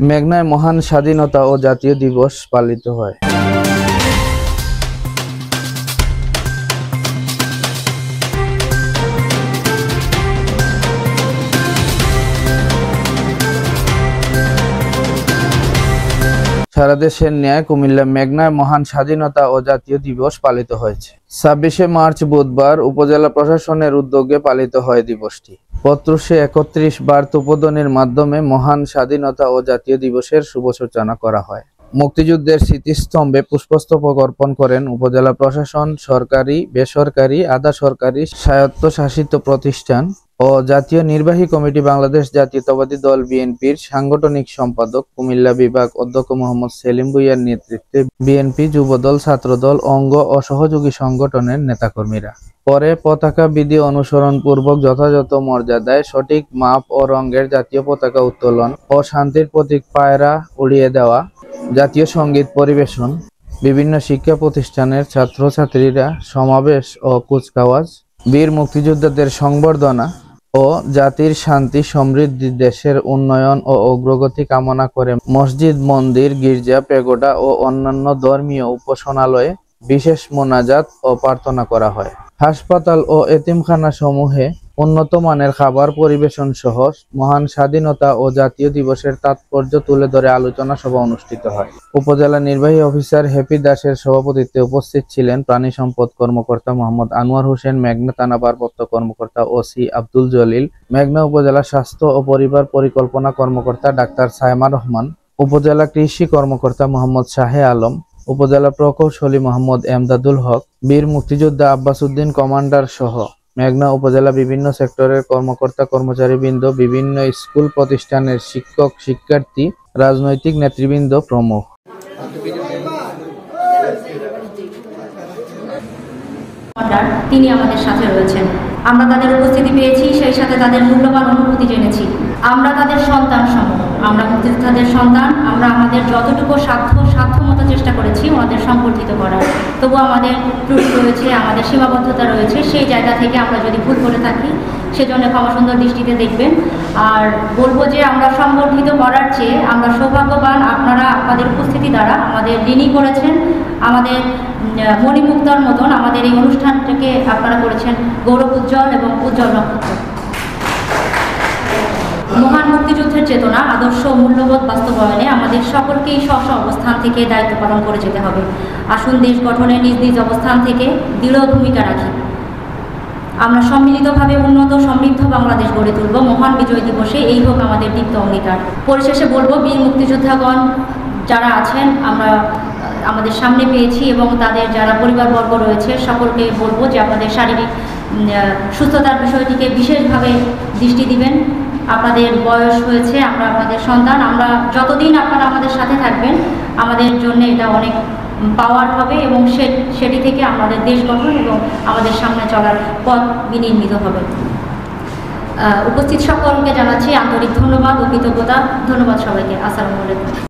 মেঘনায় মহান স্বাধীনতা ও জাতীয় দিবস পালিত হয়। সারা দেশের ন্যায় কুমিল্লা মেঘনায় মহান স্বাধীনতা ও জাতীয় দিবস পালিত হয়েছে। 26শে মার্চ বুধবার উপজেলা প্রশাসনের উদ্যোগে পালিত হয় দিবসটি। পত্রসে 31 বার তোপধ্বনির মাধ্যমে মহান স্বাধীনতা ও জাতীয় দিবসের শুভ সূচনা করা হয়। মুক্তিযুদ্ধের স্মৃতিস্তম্ভে পুষ্পস্তবক অর্পণ করেন উপজেলা প্রশাসন, সরকারি, বেসরকারি, আধা সরকারি, স্বায়ত্তশাসিত প্রতিষ্ঠান ও জাতীয় নির্বাহী কমিটি। বাংলাদেশ জাতীয়তাবাদী দল বিএনপির সাংগঠনিক সম্পাদক কুমিল্লা বিভাগ অধ্যক্ষ মোহাম্মদ সেলিম ভূঁইয়ার নেতৃত্বে বিএনপি, যুবদল, ছাত্রদল, অঙ্গ ও সহযোগী সংগঠনের নেতাকর্মীরা পরে পতাকা বিধি অনুসরণ পূর্বক যথাযথ মর্যাদায় সঠিক মাপ ও রঙের জাতীয় পতাকা উত্তোলন ও শান্তির প্রতীক পায়রা উড়িয়ে দেওয়া, জাতীয় সঙ্গীত পরিবেশন, বিভিন্ন শিক্ষা প্রতিষ্ঠানের ছাত্রছাত্রীরা সমাবেশ ও কুচকাওয়াজ, বীর মুক্তিযোদ্ধাদের সংবর্ধনা ও জাতির শান্তি সমৃদ্ধি, দেশের উন্নয়ন ও অগ্রগতি কামনা করে মসজিদ, মন্দির, গির্জা, পেগোডা ও অন্যান্য ধর্মীয় উপাসনালয়ে বিশেষ মোনাজাত ও প্রার্থনা করা হয়। হাসপাতাল ও এতিমখানা সমূহে উন্নত মানের খাবার পরিবেশন সহ মহান স্বাধীনতা ও জাতীয় দিবসের তাৎপর্য তুলে ধরে আলোচনা সভা অনুষ্ঠিত হয়। উপজেলা নির্বাহী অফিসার হ্যাপি দাসের সভাপতিত্বে উপস্থিত ছিলেন প্রাণী সম্পদ কর্মকর্তা মোহাম্মদ আনোয়ার হোসেন, মেঘনা থানা ভারপ্রাপ্ত কর্মকর্তা ওসি আব্দুল জলিল, মেঘনা উপজেলা স্বাস্থ্য ও পরিবার পরিকল্পনা কর্মকর্তা ডাক্তার সায়মা রহমান, উপজেলা কৃষি কর্মকর্তা মোহাম্মদ শাহে আলম, উপজেলা প্রকৌশলী মোহাম্মদ এমদাদুল হক, বীর মুক্তিযোদ্ধা আব্বাস উদ্দিন কমান্ডার সহ মেঘনা উপজেলা বিভিন্ন সেক্টরের কর্মকর্তা কর্মচারীবৃন্দ, বিভিন্ন স্কুল প্রতিষ্ঠানের শিক্ষক শিক্ষার্থী, রাজনৈতিক নেতৃবৃন্দ প্রমুখ। তিনি আমাদের সাথে রয়েছেন। আমরা তাদের উপস্থিতি পেয়েছি, সেই সাথে তাদের মূল্যবান অনুভূতি জেনেছি। আমরা তাদের সন্তান সমূহ, আমরা মুক্তিযোদ্ধাদের সন্তান। আমরা আমাদের যতটুকু সাধ্যমতো চেষ্টা করেছি ওনাদের সংগঠিত করার। তবু আমাদের ত্রুটি রয়েছে, আমাদের সীমাবদ্ধতা রয়েছে। সেই জায়গা থেকে আমরা যদি ভুল করে থাকি সেজন্য ক্ষমা সুন্দর দৃষ্টিতে দেখবেন। আর বলবো যে আমরা সংগঠিত করার চেয়ে আমরা সৌভাগ্যবান, আপনারা আপনাদের উপস্থিতি দ্বারা আমাদের ঋণী করেছেন। আমাদের মণিমুক্তার মতন আমাদের এই অনুষ্ঠানটাকে আপনারা করেছেন গৌরব উজ্জ্বল এবং উজ্জ্বল নক্ষত্র। মহান মুক্তিযুদ্ধের চেতনা, আদর্শ ও মূল্যবোধ বাস্তবায়নে আমাদের সকলকেই স্ব অবস্থান থেকে দায়িত্ব পালন করে যেতে হবে। আসুন দেশ গঠনে নিজ নিজ অবস্থান থেকে দৃঢ় ভূমিকা রাখি। আমরা সম্মিলিতভাবে উন্নত সমৃদ্ধ বাংলাদেশ গড়ে তুলব। মহান বিজয় দিবসে এই হোক আমাদের দীপ্ত অঙ্গীকার। পরিশেষে বলবো, বীর মুক্তিযোদ্ধাগণ যারা আছেন আমরা আমাদের সামনে পেয়েছি এবং তাদের যারা পরিবারবর্গ রয়েছে সকলকে বলবো যে আপনাদের শারীরিক সুস্থতার বিষয়টিকে বিশেষভাবে দৃষ্টি দিবেন। আপনাদের বয়স হয়েছে, আমরা আপনাদের সন্তান। আমরা যতদিন আপনারা আমাদের সাথে থাকবেন আমাদের জন্য এটা অনেক পাওয়ার হবে এবং সেটি থেকে আমাদের দেশ গঠন এবং আমাদের সামনে চলার পথ বিনির্মিত হবে। উপস্থিত সকলকে জানাচ্ছি আন্তরিক ধন্যবাদ ও কৃতজ্ঞতা। ধন্যবাদ সবাইকে। আসসালামু আলাইকুম।